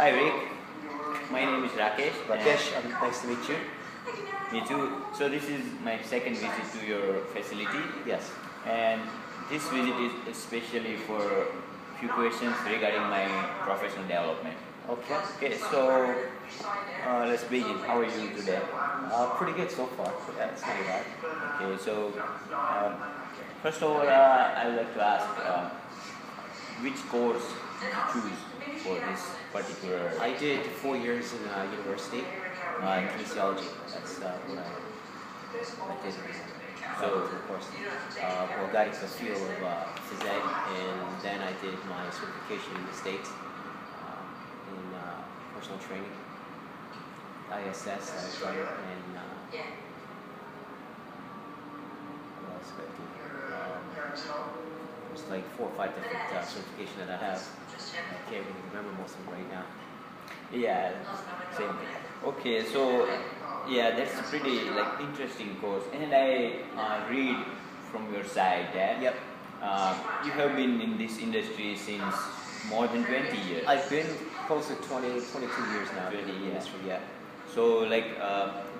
Hi Rick, my name is Rakesh. Rakesh, nice to meet you. Me too. So this is my second visit to your facility. Yes. And this visit is especially for a few questions regarding my professional development. Okay. Okay, so let's begin. How are you today? Pretty good so far. Yeah, it's not bad. Okay, so first of all, I would like to ask which course did you choose for this particular? I did 4 years in university in kinesiology. That's what I did. So, of course, well, that is the field of phys ed, and then I did my certification in the States in personal training, ISS, I did, and what else did I do? There's like 4 or 5 different certifications that I have. I can't really remember most of them right now. Yeah, same thing. Okay, so yeah, that's a pretty interesting course, and I read from your side that Yep. You have been in this industry since more than 20 years. I've been close to 22 years now 20 in the years. industry, yeah. So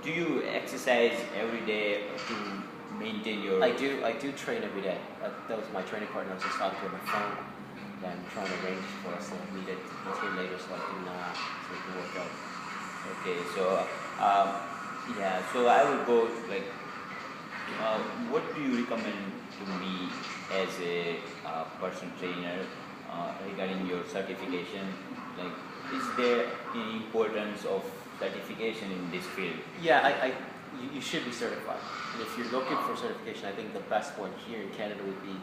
do you exercise every day to maintain your? I do train every day. That was my training partner. I was just talking to on the phone. I'm trying to arrange for us to meet it later so I can work out. Okay, so yeah, so I will go what do you recommend to me as a personal trainer regarding your certification? Like, is there any importance of certification in this field? Yeah, you should be certified. And if you're looking for certification, I think the best one here in Canada would be,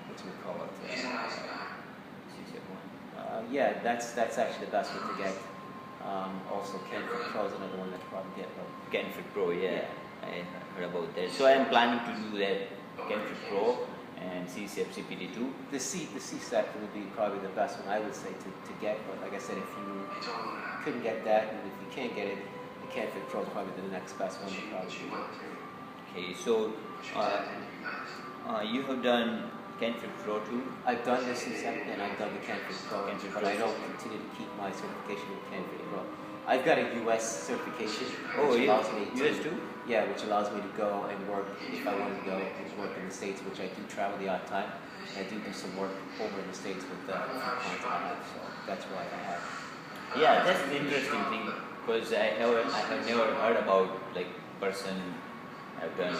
what do we call it? Yeah, that's actually the best one to get. Also, Canfit Pro is another one that you probably get. Canfit Pro, yeah, I heard about that. So I am planning to do that Canfit Pro and CCF CPD2. The C set would be probably the best one I would say to get. But like I said, if you couldn't get that, and if you can't get it, the Canfit Pro is probably the next best one to probably get. Okay, so you have done Canfit Pro too? I've done the C7 and I've done the Canfit Pro, but I don't continue to keep my certification with Canfit Pro. I've got a US certification, which allows me to, US too? Yeah, which allows me to go and work if I want to go and work in the States, which I do travel the odd time. I do some work over in the States with a few clients I have, so that's why I have. Yeah, that's an interesting thing because I have never heard about person have done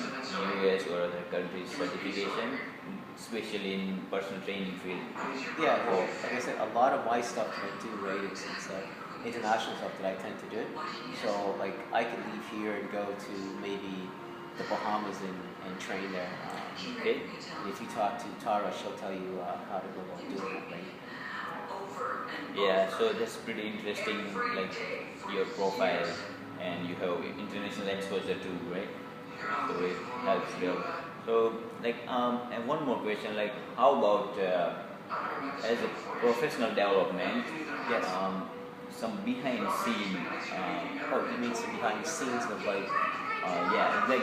US or other countries certification, especially in personal training field. Yeah, well, like I said, a lot of my stuff that I do, right, it's international stuff that I tend to do. So, like, I can leave here and go to maybe the Bahamas and train there. Okay. And if you talk to Tara, she'll tell you how to go about doing it, right? Yeah, so that's pretty interesting, your profile, and you have international exposure too, right? So it helps you. So, and one more question, how about as a professional development? Yes. Some behind scene. Oh, you mean some behind the scenes of yeah, we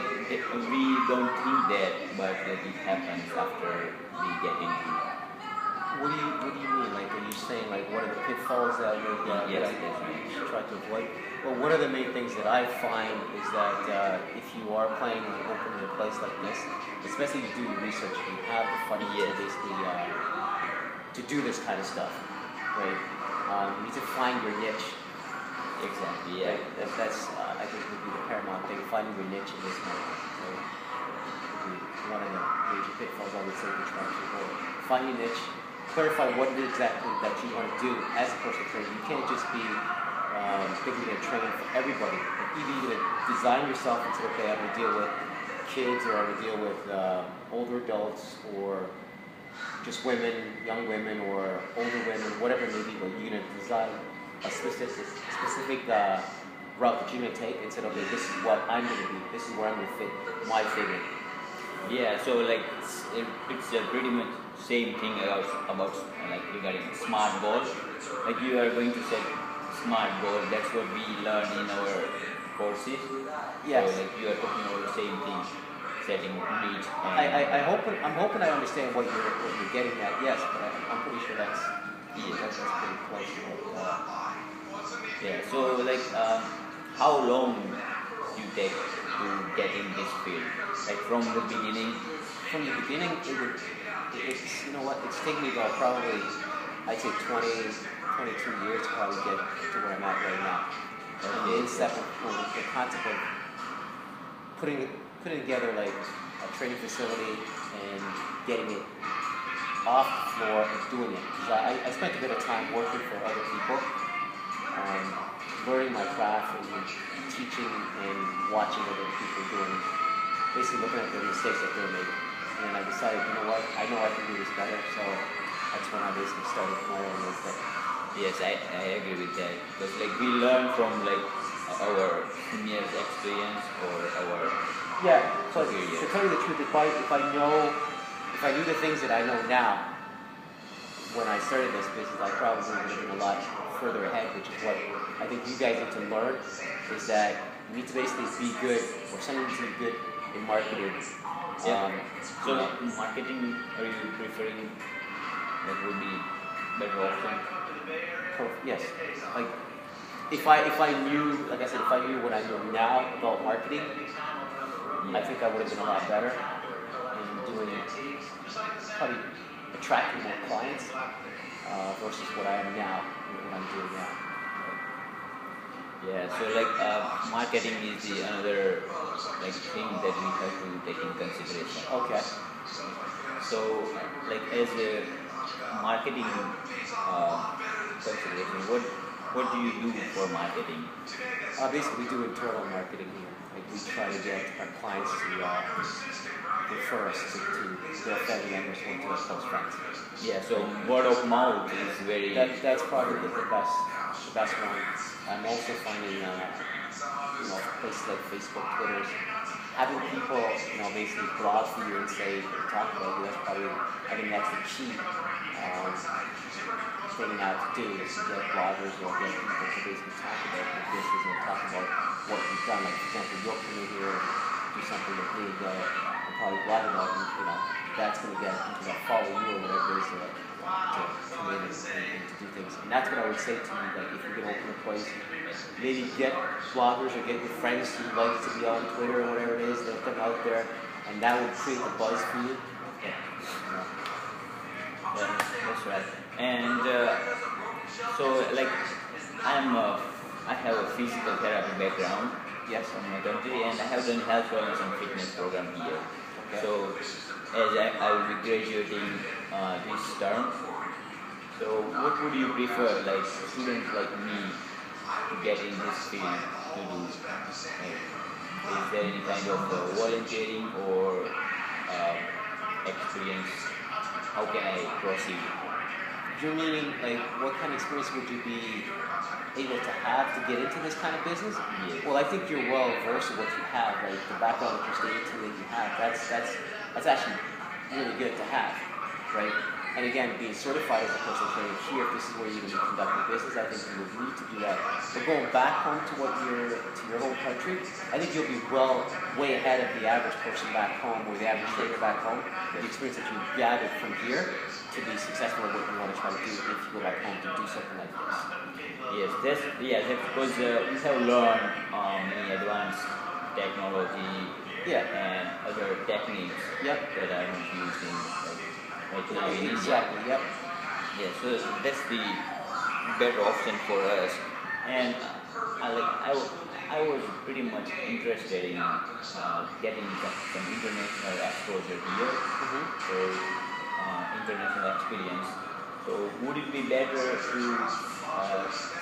don't think that, but it happens after we get into. What do you mean? Like, are you saying what are the pitfalls that Yes, I should try to avoid? Well, one of the main things that I find is that if you are planning on opening a place like this, especially if you do your research, you have the funding to basically to do this kind of stuff, right? You need to find your niche. Exactly. Yeah. Right? That's I think would be the paramount thing. Finding your niche in this market. So would be one of the major pitfalls I would say to try to avoid. Find your niche. Clarify what it is exactly that you want to do as a personal trainer. You can't just be thinking you're going to train for everybody. Either you're going to design yourself and say, okay, I'm going to deal with kids, or I'm going to deal with older adults, or just women, young women, or older women, whatever it may be, but you're going to design a specific route that you're going to take and say, okay, this is what I'm going to do, this is where I'm going to fit my figure. Yeah, so it's pretty much same thing about regarding smart goals. You are going to set smart goals. That's what we learned in our courses. Yes. So you are talking about the same thing, setting reach. I'm hoping I understand what you're getting at. Yes, but I'm pretty sure that's Yes. That's pretty close to what. Yeah. So like, how long you take to get in this field? Like from the beginning. From the beginning, it's you know what, it's taken me about probably, I'd say 20, 22 years to probably get to where I'm at right now. And the instep of the concept of putting together like a training facility and getting it off the floor and doing it. Because I spent a bit of time working for other people, learning my craft and teaching and watching other people doing, basically looking at the mistakes that they're making. And I decided, you know what, I know I can do this better, so that's when I basically started my own little thing. Yes, I agree with that. Because like we learn from like our seniors' experience or our But superiors. to tell you the truth, if I knew the things that I know now when I started this business, I probably would have been a lot further ahead, which is what I think you guys need to learn, is that you need to basically be good, or someone needs to be good in marketing. Yeah. So marketing, are you preferring what would be better option? Yes. Like if I knew, like I said, if I knew what I know now about marketing, I think I would have been a lot better in doing probably attracting more clients versus what I am now, what I'm doing now. Yeah, so like marketing is the another like thing that we have to take in consideration. Okay. So like as a marketing consideration, what do you do for marketing? Basically, we do internal marketing here. Like we try to get our clients to refer us to their family members or to their close friends. Yeah, so word of mouth is very. That's probably the best one. I'm also finding, places like Facebook, Twitter, having people, basically blog for you and say, talk about you. That's probably, I think that's the key thing now to do is to get bloggers or get people to basically talk about your business and talk about what you've done. Like, for example, you'll come in here and do something with me, and probably blog about it, that's going to get people that follow you or whatever it is to come in and to do things. And that's what I would say to you, like if you're going to open a place, maybe get bloggers or get your friends who like to be on Twitter or whatever it is, let them out there, and that would create the buzz for you. Yeah, that's right. And so like I have a physical therapy background. Yes. From my country, and I have done health wellness and fitness program here. Okay. So as I will be graduating this term, so what would you prefer, like students like me, to get in this field to do? Like, is there any kind of volunteering or experience? How can I proceed? You're meaning, like, what kind of experience would you be able to have to get into this kind of business? Yeah. Well, I think you're well versed in what you have, like the background that you're stating to that you have. That's actually really good to have, right? And again, being certified as a personal trainer here, if this is where you're going to be conducting business, I think you would need to do that. But going back home to your home country, I think you'll be way ahead of the average person back home or the average trainer back home. The experience that you've gathered from here to be successful at what you want to try to do if you go back home to do something like this. Yes, that's because we have learned many advanced technology and other techniques that are not used in right now in India. Exactly. Yep. Yeah, so that's the better option for us. And I was pretty much interested in getting some international exposure here, so international experience. So would it be better to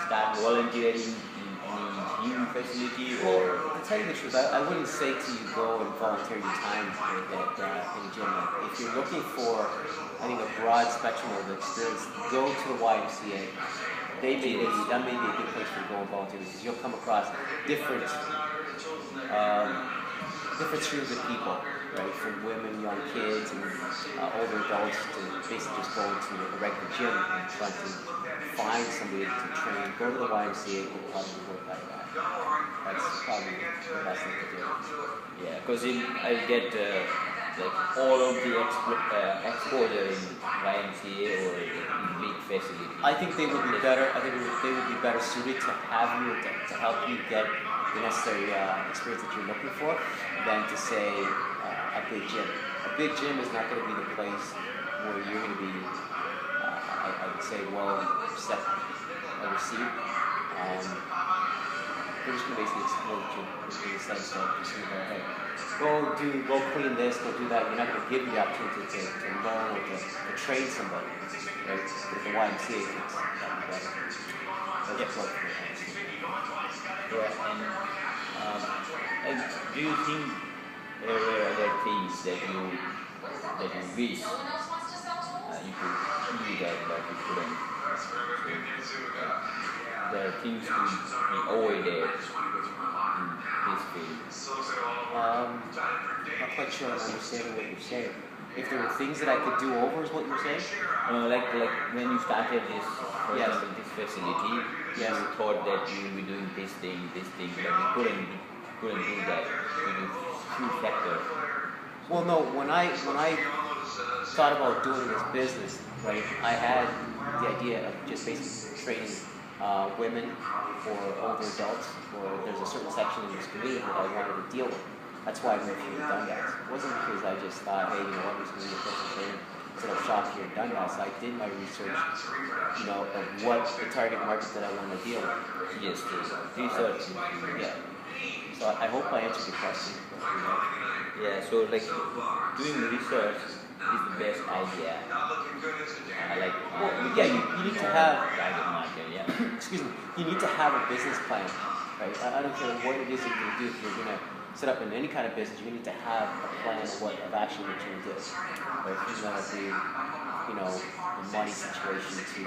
start volunteering in any gym facility or? To tell you the truth, I wouldn't say to you go and volunteer your time at any gym. Like, if you're looking for, I think, a broad spectrum of experience, go to the YMCA. That may be a good place for you to go and volunteer because you'll come across different streams of people, right? From women, young kids, and older adults to basically just go to a regular gym and try to find somebody to train. Go to the YMCA and probably work like that. That's probably the best thing to do. Yeah, because I get like all of the exposure in YMCA or in big facility. I think they would be better. I think they would be better suited to have you to help you get the necessary experience that you're looking for than to say a big gym. A big gym is not going to be the place where you're going to be, I would say, well set and received. They're just going to basically exploit you in the sense of just going to go, hey, go clean this, go do that. You're not going to give you the opportunity to learn or to train somebody, right? But the YMCA thinks that would be better. That's what and do you think there were other things that you wish you could do that but you couldn't? There are things to be avoided in this field. Not quite sure I'm understanding what you're saying. If there were things that I could do over, is what you're saying? Like when you started this, for example, this facility, you thought that you would be doing this thing, but you couldn't do that due to few factors. Well, no. When I thought about doing this business, right, I had the idea of just basically training women or older adults, or there's a certain section in this community that I wanted to deal with. That's why I moved here to Dundas. It wasn't because I just thought, hey, you know what, I'm just going to be a personal trainer instead of shop here in Dundas. I did my research, you know, of what the target market that I want to deal with. Yes, research. Yeah. So I hope I answered your question. You know. Yeah, so like doing research is the best idea. You need to have, target market, excuse me, you need to have a business plan, right? I don't care what it is that you're going to do. If you're going to set up in any kind of business, you need to have a plan of action that you're going to do. Right? It's going to be, you know, the money situation to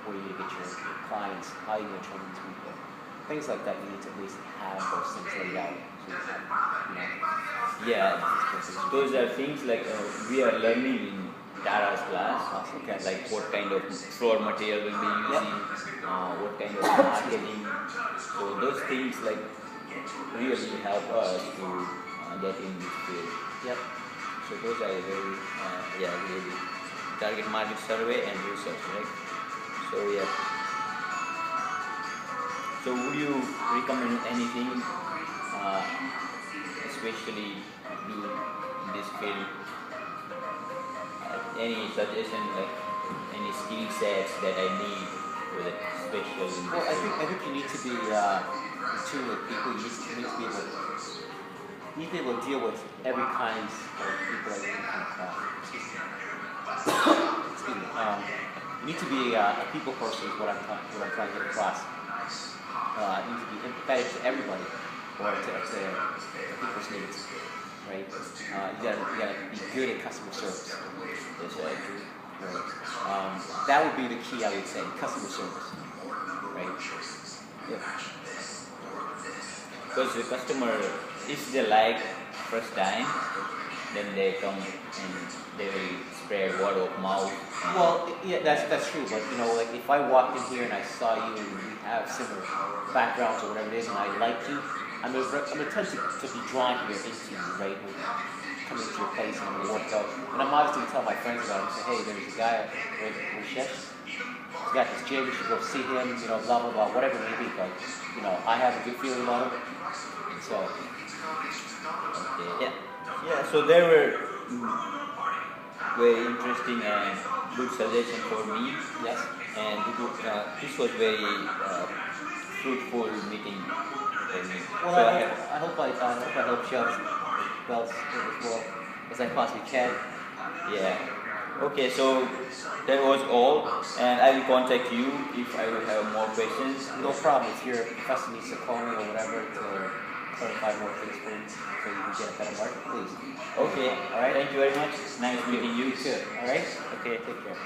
where you get your clients, how you're going to train these people. Things like that, you need to at least have those things laid out. So you have, you know, those are things like we are learning in Tara's class, okay. like what kind of floor material we'll be using, what kind of marketing. So those things like really help us to get in this field. Yep. So those are very, really target market survey and research, right? So So would you recommend anything, especially do in this field? Any suggestion, like any skill sets that I need for that special? Well, I think you need to be in tune with people. You need to be able to deal with every kind of people that you come across. Excuse me. You need to be a people person is what I'm trying to get across. You need to be empathetic to everybody, or to people's needs, right? You gotta be good at customer service. Yes, I agree. Right. That would be the key, I would say, customer service, right? Yep. Because the customer, if they like first time, then they come and they will spread word of mouth. Well, yeah, that's true. But you know, like if I walked in here and I saw you and we have similar backgrounds or whatever it is, and I like you, I'm gonna tend to be drawn here into you, right? Come into your place and I'm gonna work out. And I'm obviously gonna tell my friends about it and say, hey, there's a guy at Rakesh. He's got this gym. You should go see him. You know, blah blah blah, whatever it may be. But you know, I have a good feeling about him. So, okay. Yeah. So there were very interesting and good suggestions for me. yes. And this was very fruitful meeting for me. Well, So I hope I helped you out as well as I possibly can. yeah. Okay, so that was all, and I will contact you if I will have more questions. No problem. If your professor needs to call me or whatever to clarify more things for you so you can get a better market, please. Okay. All right. Thank you very much. Nice meeting you. Good. All right. Okay. Take care.